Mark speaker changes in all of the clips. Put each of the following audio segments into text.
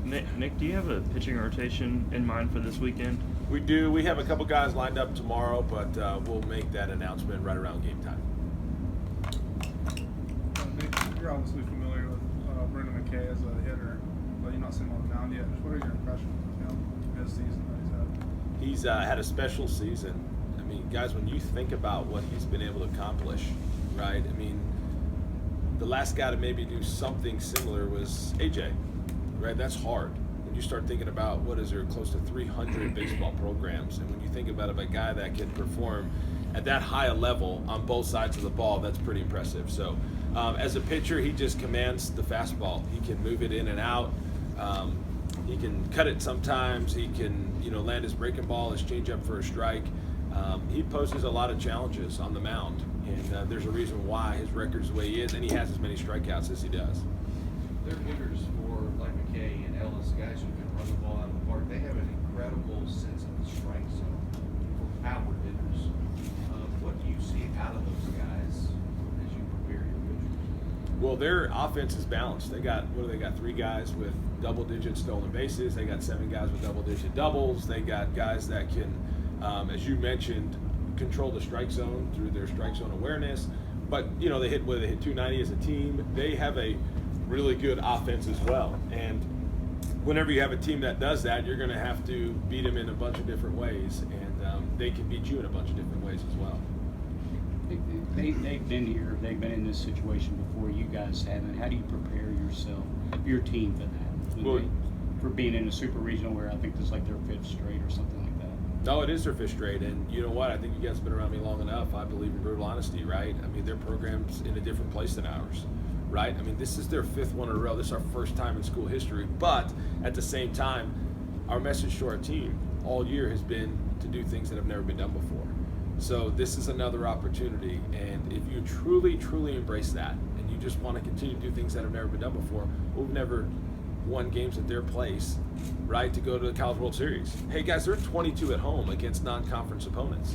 Speaker 1: Nick, do you have a pitching rotation in mind for this weekend?
Speaker 2: We do. We have a couple guys lined up tomorrow, but we'll make that announcement right around game time.
Speaker 3: Nick, you're obviously familiar with Brendan McKay as a hitter, but you've not seen him on the mound yet. What are your impressions of him this season that he's had?
Speaker 2: He's had a special season. I mean, guys, when you think about what he's been able to accomplish, right? I mean, the last guy to maybe do something similar was AJ, right? That's hard. When you start thinking about what is there, close to 300 baseball programs, and when you think about a guy that can perform at that high a level on both sides of the ball, that's pretty impressive. So as a pitcher, he just commands the fastball. He can move it in and out. He can cut it sometimes. He can, land his breaking ball, his changeup for a strike. He poses a lot of challenges on the mound, and there's a reason why his record's the way he is, and he has as many strikeouts as he does.
Speaker 4: They're hitters for like McKay and Ellis, guys who can run the ball out of the park. They have an incredible sense of the strike zone for power hitters. What do you see out of those guys as you prepare your pitchers?
Speaker 2: Well, their offense is balanced. They got 3 guys with double-digit stolen bases. They got 7 guys with double-digit doubles. They got guys that can, as you mentioned, control the strike zone through their strike zone awareness. But they hit 290 as a team. They have a really good offense as well. And whenever you have a team that does that, you're going to have to beat them in a bunch of different ways, and they can beat you in a bunch of different ways as well.
Speaker 5: They've been here. They've been in this situation before. You guys haven't. How do you prepare your team for that? For being in a super regional where I think this is like their 5th straight or something like that.
Speaker 2: No, it is their 5th straight, and you know what? I think you guys have been around me long enough. I believe in brutal honesty, right? I mean, their program's in a different place than ours, right? I mean, this is their 5th one in a row. This is our first time in school history, but at the same time, our message to our team all year has been to do things that have never been done before. So this is another opportunity, and if you truly, truly embrace that, and you just want to continue to do things that have never been done before, we've never won games at their place, right, to go to the College World Series. Hey guys, they're 22 at home against non-conference opponents.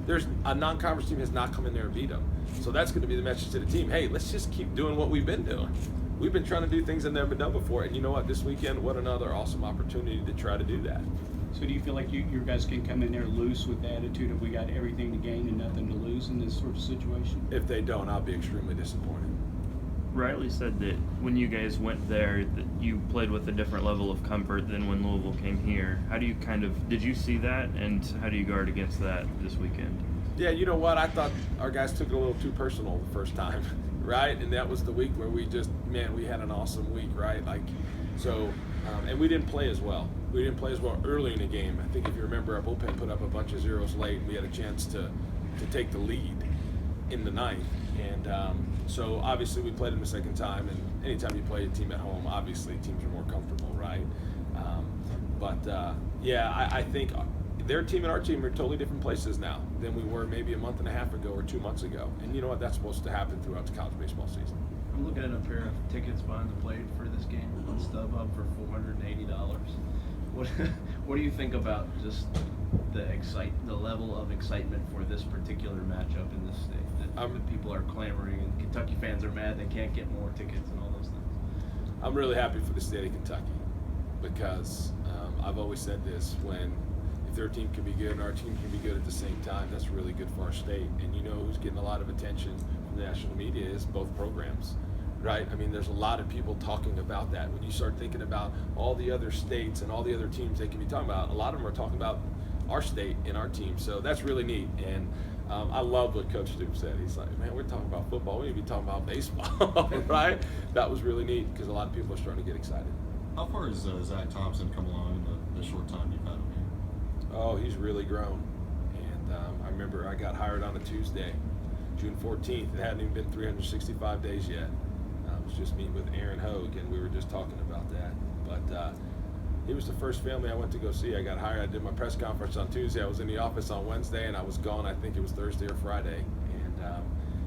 Speaker 2: There's a non-conference team has not come in there and beat them. So that's going to be the message to the team. Hey, let's just keep doing what we've been doing. We've been trying to do things that have never been done before, and you know what? This weekend, what another awesome opportunity to try to do that.
Speaker 5: So do you feel like you guys can come in there loose with the attitude of we got everything to gain and nothing to lose in this sort of situation?
Speaker 2: If they don't, I'll be extremely disappointed.
Speaker 1: Riley said that when you guys went there, that you played with a different level of comfort than when Louisville came here. How do you did you see that, and how do you guard against that this weekend?
Speaker 2: Yeah, you know what? I thought our guys took it a little too personal the first time, right? And that was the week where we had an awesome week, right? And we didn't play as well. We didn't play as well early in the game. I think if you remember, our bullpen put up a bunch of zeros late, and we had a chance to take the lead in the 9th. And so obviously we played them the second time, and anytime you play a team at home, obviously teams are more comfortable, right? I think their team and our team are totally different places now than we were maybe a month and a half ago or 2 months ago. And you know what? That's supposed to happen throughout the college baseball season.
Speaker 6: I'm looking at a pair of tickets behind the plate for this game on StubHub for $480. What do you think about just the level of excitement for this particular matchup in this state? That people are clamoring, and Kentucky fans are mad they can't get more tickets and all those things.
Speaker 2: I'm really happy for the state of Kentucky because I've always said this: if their team can be good and our team can be good at the same time, that's really good for our state. And you know who's getting a lot of attention from the national media is both programs, right? I mean, there's a lot of people talking about that. When you start thinking about all the other states and all the other teams they can be talking about, a lot of them are talking about our state and our team. So that's really neat. And I love what Coach Stoop said. He's like, man, we're talking about football. We need to be talking about baseball, right? That was really neat because a lot of people are starting to get excited.
Speaker 7: How far has Zach Thompson come along in the short time you've had him here?
Speaker 2: Oh, he's really grown. And I remember I got hired on a Tuesday, June 14th. It hadn't even been 365 days yet. I was just meeting with Aaron Hogue, and we were just talking about that. But he was the first family I went to go see. I got hired. I did my press conference on Tuesday. I was in the office on Wednesday, and I was gone. I think it was Thursday or Friday. And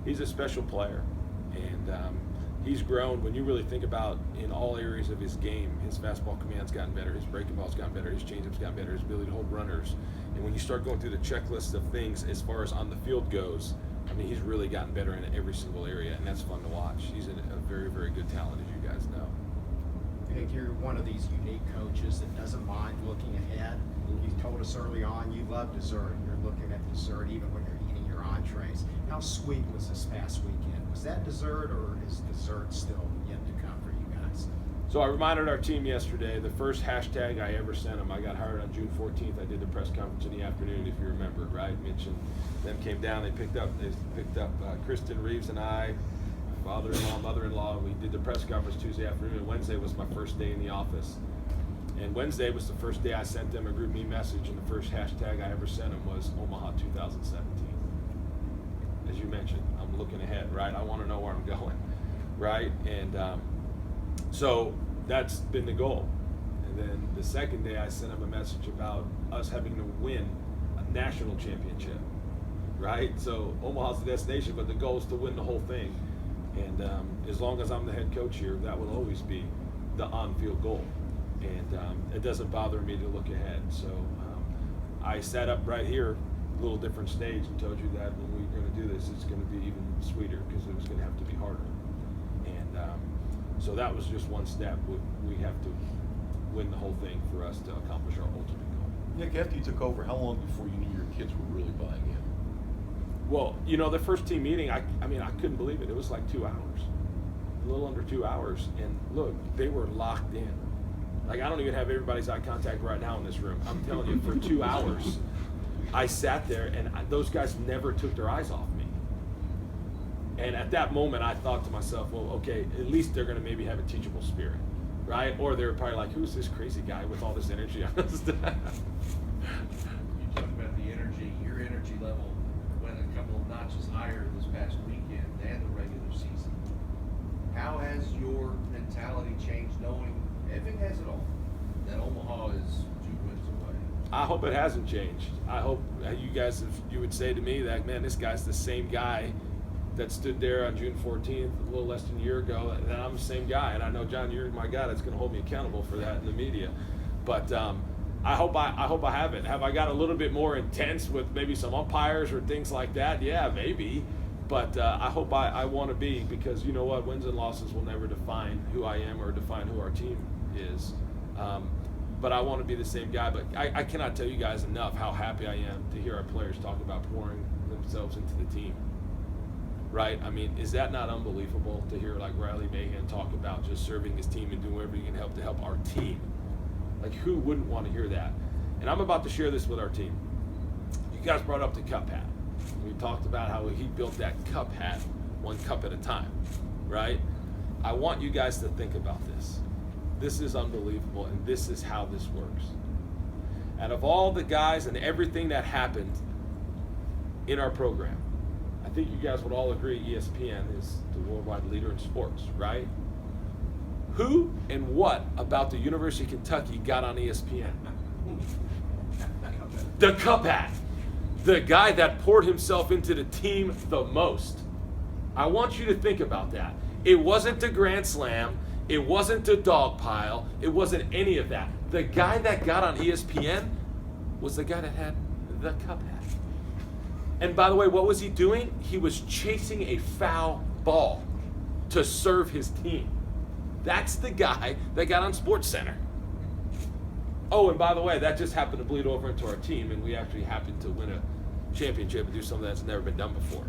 Speaker 2: he's a special player, and he's grown. When you really think about in all areas of his game, his fastball command's gotten better, his breaking ball's gotten better, his changeup's gotten better, his ability to hold runners. And when you start going through the checklist of things as far as on the field goes, I mean, he's really gotten better in every single area, and that's fun to watch. He's a very, very good talent, as you guys know.
Speaker 8: think you're one of these unique coaches that doesn't mind looking ahead. You told us early on you love dessert. You're looking at dessert even when you're eating your entrees. How sweet was this past weekend? Was that dessert, or is dessert still yet to come for you guys?
Speaker 2: So I reminded our team yesterday, the first hashtag I ever sent them, I got hired on June 14th. I did the press conference in the afternoon, if you remember, right? Mitch and them came down. They picked up Kristen Reeves and I, father-in-law, mother-in-law, and we did the press conference Tuesday afternoon. And Wednesday was my first day in the office. And Wednesday was the first day I sent them a group me message, and the first hashtag I ever sent them was Omaha 2017. As you mentioned, I'm looking ahead, right? I want to know where I'm going, right? And so that's been the goal. And then the second day I sent them a message about us having to win a national championship, right? So Omaha's the destination, but the goal is to win the whole thing. And as long as I'm the head coach here, that will always be the on-field goal. And it doesn't bother me to look ahead. So I sat up right here, a little different stage, and told you that when we were going to do this, it's going to be even sweeter because it was going to have to be harder. And so that was just one step. We have to win the whole thing for us to accomplish our ultimate goal.
Speaker 9: Nick, after you took over, how long before you knew your kids were really buying in?
Speaker 2: Well, you know, the first team meeting, I mean, I couldn't believe it. It was like 2 hours, a little under 2 hours. And look, they were locked in. Like, I don't even have everybody's eye contact right now in this room. I'm telling you, for 2 hours, I sat there, and those guys never took their eyes off me. And at that moment, I thought to myself, well, okay, at least they're going to maybe have a teachable spirit, right? Or they're probably like, who's this crazy guy with all this energy on his staff?
Speaker 4: You talk about the energy, your energy level went a couple of notches higher this past weekend than the regular season. How has your mentality changed, knowing, if it has at all, that Omaha is 2 wins away?
Speaker 2: I hope it hasn't changed. I hope you guys, if you would say to me that, man, this guy's the same guy that stood there on June 14th, a little less than a year ago, and I'm the same guy. And I know, John, you're my guy that's going to hold me accountable for that in the media. But I hope I haven't. Have I got a little bit more intense with maybe some umpires or things like that? Yeah, maybe. But I hope I want to be, because you know what? Wins and losses will never define who I am or define who our team is. But I want to be the same guy. But I cannot tell you guys enough how happy I am to hear our players talk about pouring themselves into the team. Right? I mean, is that not unbelievable to hear like Riley Mahan talk about just serving his team and doing whatever he can to help our team? Like, who wouldn't want to hear that? And I'm about to share this with our team. You guys brought up the cup hat. We talked about how he built that cup hat one cup at a time, right? I want you guys to think about this. This is unbelievable, and this is how this works. Out of all the guys and everything that happened in our program, I think you guys would all agree ESPN is the worldwide leader in sports, right? Who and what about the University of Kentucky got on ESPN? The cup hat. The guy that poured himself into the team the most. I want you to think about that. It wasn't the Grand Slam. It wasn't the dog pile. It wasn't any of that. The guy that got on ESPN was the guy that had the cup hat. And by the way, what was he doing? He was chasing a foul ball to serve his team. That's the guy that got on SportsCenter. Oh, and by the way, that just happened to bleed over into our team, and we actually happened to win a championship and do something that's never been done before.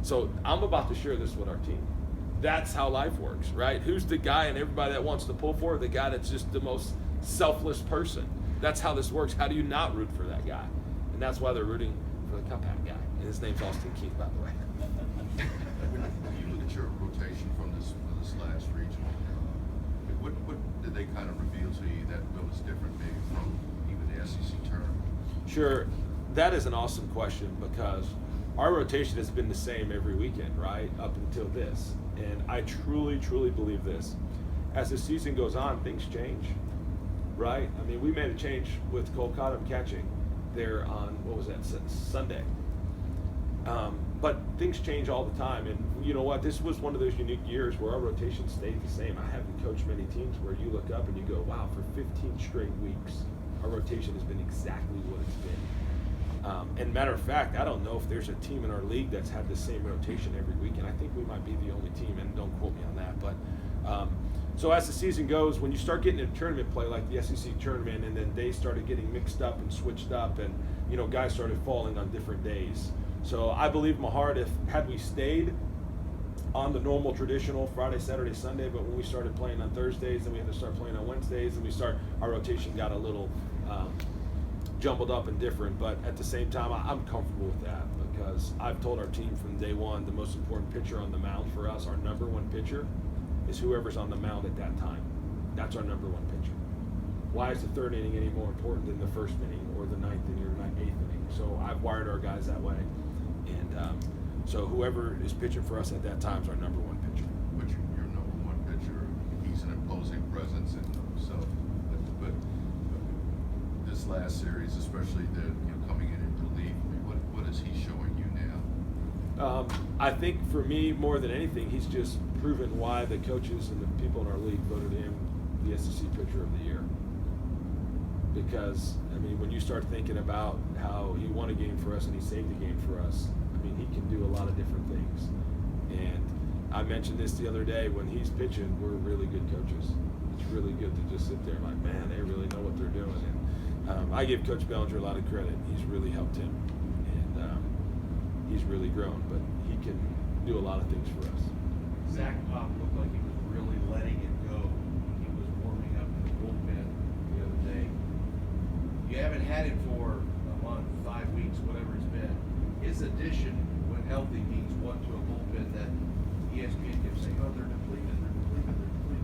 Speaker 2: So I'm about to share this with our team. That's how life works, right? Who's the guy and everybody that wants to pull for? The guy that's just the most selfless person. That's how this works. How do you not root for that guy? And that's why they're rooting for the cup hat guy. And his name's Austin Keith, by the way.
Speaker 10: When you look at your rotation from this last regional, what did they kind of reveal to you that was different maybe from even the SEC tournament?
Speaker 2: Sure. That is an awesome question, because our rotation has been the same every weekend, right, up until this. And I truly, truly believe this. As the season goes on, things change, right? I mean, we made a change with Cole Cottom catching there on, Sunday. But things change all the time. And you know what? This was one of those unique years where our rotation stayed the same. I haven't coached many teams where you look up and you go, wow, for 15 straight weeks, our rotation has been exactly what it's been. And matter of fact, I don't know if there's a team in our league that's had the same rotation every week, and I think we might be the only team, and don't quote me on that, but So as the season goes, when you start getting into tournament play like the SEC tournament, and then they started getting mixed up and switched up, and guys started falling on different days. So I believe in my heart, had we stayed on the normal traditional Friday, Saturday, Sunday, but when we started playing on Thursdays, then we had to start playing on Wednesdays, and our rotation got a little jumbled up and different. But at the same time, I'm comfortable with that, because I've told our team from day one, the most important pitcher on the mound for us, our number one pitcher, is whoever's on the mound at that time. That's our number one pitcher. Why is the third inning any more important than the first inning or the ninth inning or the eighth inning? So I've wired our guys that way, and so whoever is pitching for us at that time is our number one pitcher.
Speaker 10: But your number one pitcher, he's an imposing presence, and so. But this last series, especially coming in relief, what is he showing you now?
Speaker 2: I think for me, more than anything, he's just proven why the coaches and the people in our league voted him the SEC Pitcher of the Year. Because, when you start thinking about how he won a game for us and he saved a game for us, he can do a lot of different things. And I mentioned this the other day, when he's pitching, we're really good coaches. It's really good to just sit there like, man, they really know what they're doing. And I give Coach Bellinger a lot of credit. He's really helped him. And he's really grown, but he can do a lot of things for us.
Speaker 4: Zach Pop looked like he was really letting it go when he was warming up in the bullpen the other day. You haven't had him for a month, 5 weeks, whatever it's been. His addition, when healthy, means what to a bullpen that ESPN kept saying, oh, they're depleted.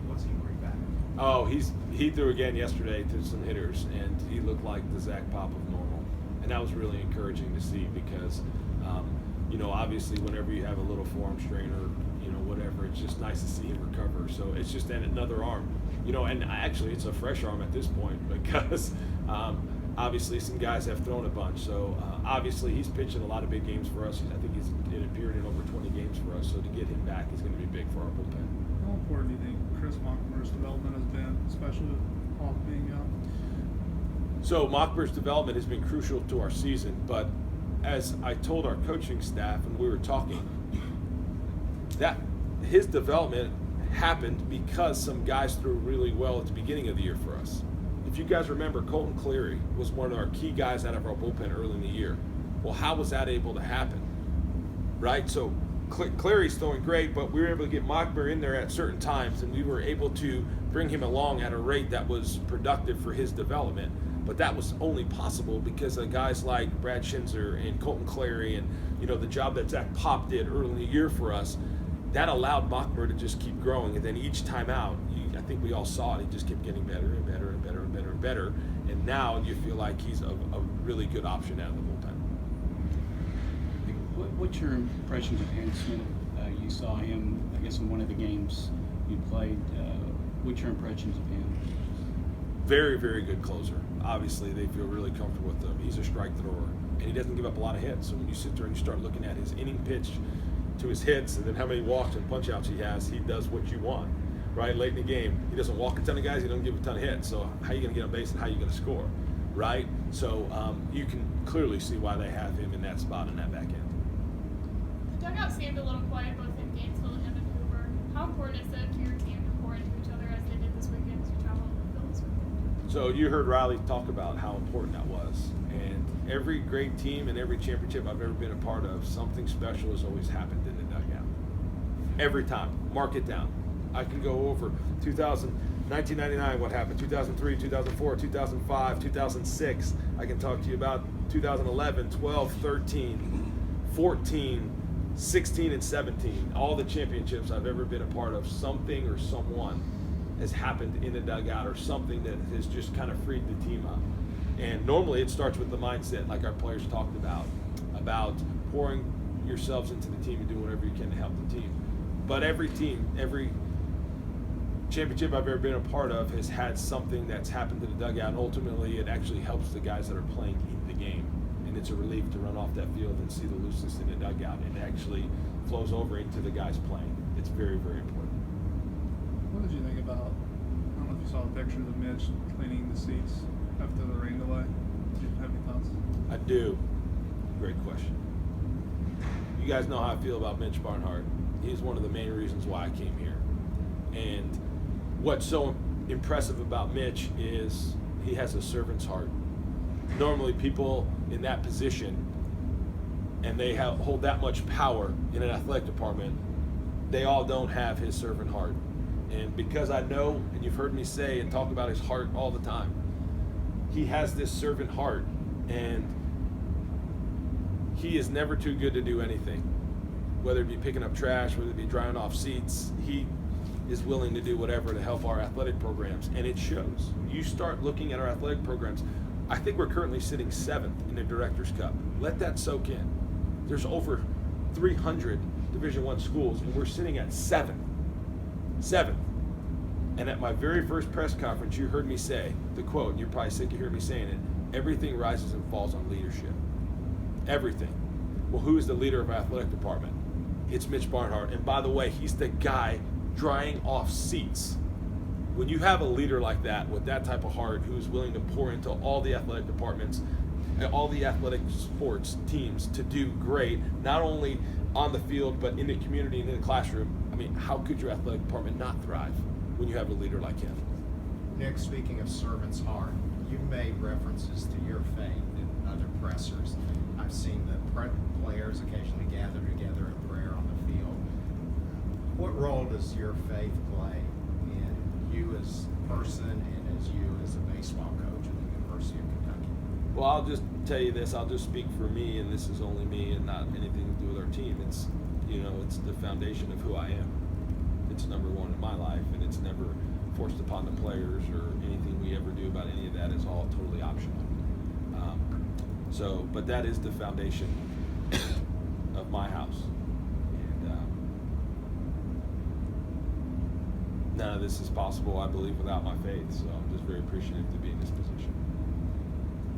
Speaker 4: What's he bring back?
Speaker 2: Oh, he threw again yesterday to some hitters, and he looked like the Zach Pop of normal. And that was really encouraging to see, because obviously whenever you have a little forearm strain or whatever, it's just nice to see him recover. So it's just another arm, and actually it's a fresh arm at this point, because obviously some guys have thrown a bunch. So obviously he's pitching a lot of big games for us. I think he's appeared in over 20 games for us. So to get him back is going to be big for our bullpen.
Speaker 3: How important do you think Chris Mockmer's development has been, especially with Pop being young?
Speaker 2: So Mockmer's development has been crucial to our season, but as I told our coaching staff and we were talking, that his development happened because some guys threw really well at the beginning of the year for us. If you guys remember, Colton Cleary was one of our key guys out of our bullpen early in the year. Well, how was that able to happen? Right? So Cleary's throwing great, but we were able to get Mockmer in there at certain times, and we were able to bring him along at a rate that was productive for his development. But that was only possible because of guys like Brad Schinzer and Colton Cleary, and the job that Zach Pop did early in the year for us. That allowed Mockmer to just keep growing, and then each time out, I think we all saw it. He just kept getting better and better and better and better and better, and now you feel like he's a really good option out of the bullpen.
Speaker 5: What's your impressions of Aaron Smith? You saw him, I guess, in one of the games you played. What's your impressions of him?
Speaker 2: Very, very good closer. Obviously, they feel really comfortable with him. He's a strike thrower, and he doesn't give up a lot of hits. So when you sit there and you start looking at his inning pitch to his hits, and then how many walks and punch outs he has, he does what you want, right? Late in the game, he doesn't walk a ton of guys, he doesn't give a ton of hits. So how are you going to get on base and how are you going to score, right? So you can clearly see why they have him in that spot in that back end.
Speaker 11: The dugout seemed a little quiet both in Gainesville and in Hoover. How important is it to your team to pour into each other as they did this weekend as you traveled to Louisville this weekend?
Speaker 2: So you heard Riley talk about how important that was. And every great team and every championship I've ever been a part of, something special has always happened in the dugout. Every time. Mark it down. I can go over 1999, what happened, 2003, 2004, 2005, 2006. I can talk to you about 2011, 12, 13, 14, 16, and 17. All the championships I've ever been a part of, something or someone has happened in the dugout or something that has just kind of freed the team up. And normally it starts with the mindset, like our players talked about pouring yourselves into the team and doing whatever you can to help the team. But every team, every championship I've ever been a part of has had something that's happened to the dugout, and ultimately it actually helps the guys that are playing in the game. And it's a relief to run off that field and see the looseness in the dugout, and it actually flows over into the guys playing. It's very, very important.
Speaker 3: What did you think about, I don't know if you saw the pictures of Mitch cleaning the seats after the rain delay? Did you have any thoughts?
Speaker 2: I do. Great question. You guys know how I feel about Mitch Barnhart. He's one of the main reasons why I came here. And what's so impressive about Mitch is he has a servant's heart. Normally people in that position, and they hold that much power in an athletic department, they all don't have his servant heart. And because I know, and you've heard me say and talk about his heart all the time, he has this servant heart, and he is never too good to do anything. Whether it be picking up trash, whether it be drying off seats, he is willing to do whatever to help our athletic programs, and it shows. You start looking at our athletic programs, I think we're currently sitting 7th in the Director's Cup. Let that soak in. There's over 300 Division I schools, and we're sitting at 7th. 7th. And at my very first press conference, you heard me say the quote, and you're probably sick of hearing me saying it, everything rises and falls on leadership. Everything. Well, who is the leader of our athletic department? It's Mitch Barnhart. And by the way, he's the guy drying off seats. When you have a leader like that, with that type of heart, who's willing to pour into all the athletic departments, all the athletic sports teams to do great, not only on the field, but in the community and in the classroom, I mean, how could your athletic department not thrive when you have a leader like him?
Speaker 8: Nick, speaking of servant's heart, you've made references to your faith in other pressers. I've seen the players occasionally gather together in prayer on the field. What role does your faith play in you as a person and as you as a baseball coach at the University of Kentucky?
Speaker 2: Well, I'll just tell you this. I'll just speak for me, and this is only me and not anything to do with our team. It's, it's the foundation of who I am. It's number one in my life, and it's never forced upon the players, or anything we ever do about any of that is all totally optional. But that is the foundation of my house. And none of this is possible, I believe, without my faith. So I'm just very appreciative to be in this position.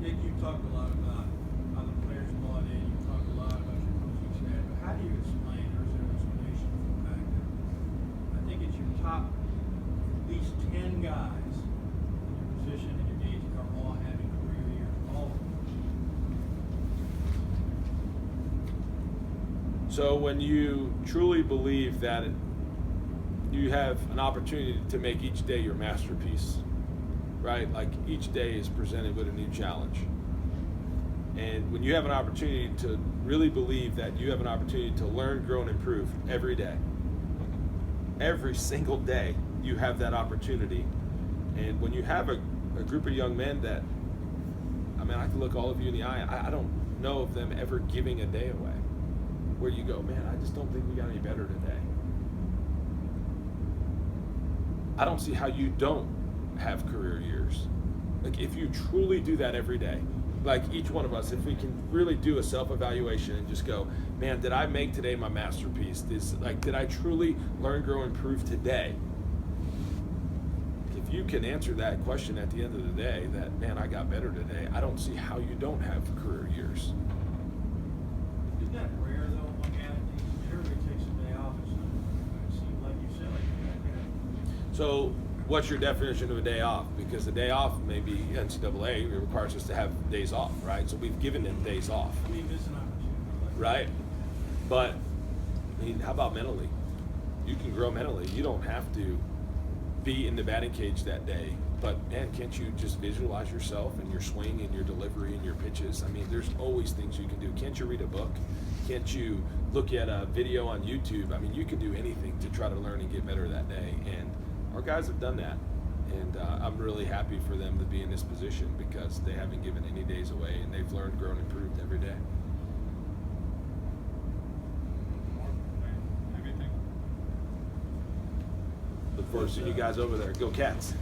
Speaker 12: Nick, you talked a lot about how the players bought in. You talked a lot about your coaching staff. But how do you explain, or is there an explanation for the fact that I think it's your top at least 10 guys in your position and your age are all having career years, all of them?
Speaker 2: So when you truly believe that you have an opportunity to make each day your masterpiece, right? Like each day is presented with a new challenge. And when you have an opportunity to really believe that you have an opportunity to learn, grow, and improve every day, every single day you have that opportunity. And when you have a group of young men that, I mean, I can look all of you in the eye, I don't know of them ever giving a day away where you go, man, I just don't think we got any better today. I don't see how you don't have career years. Like if you truly do that every day, like each one of us, if we can really do a self-evaluation and just go, man, did I make today my masterpiece? Did I truly learn, grow, and improve today? If you can answer that question at the end of the day, that, man, I got better today, I don't see how you don't have career years.
Speaker 12: Isn't that rare, though, among athletes? Everybody takes a day off. It seems like you said, like you got.
Speaker 2: So what's your definition of a day off? Because a day off, maybe NCAA requires us to have days off, right? So we've given them days off.
Speaker 12: I mean, it's an opportunity.
Speaker 2: Right? But, I mean, how about mentally? You can grow mentally. You don't have to be in the batting cage that day. But, man, can't you just visualize yourself and your swing and your delivery and your pitches? I mean, there's always things you can do. Can't you read a book? Can't you look at a video on YouTube? I mean, you can do anything to try to learn and get better that day. And our guys have done that. And I'm really happy for them to be in this position because they haven't given any days away, and they've learned, grown, and improved every day. Look forward to seeing you guys over there. Go Cats.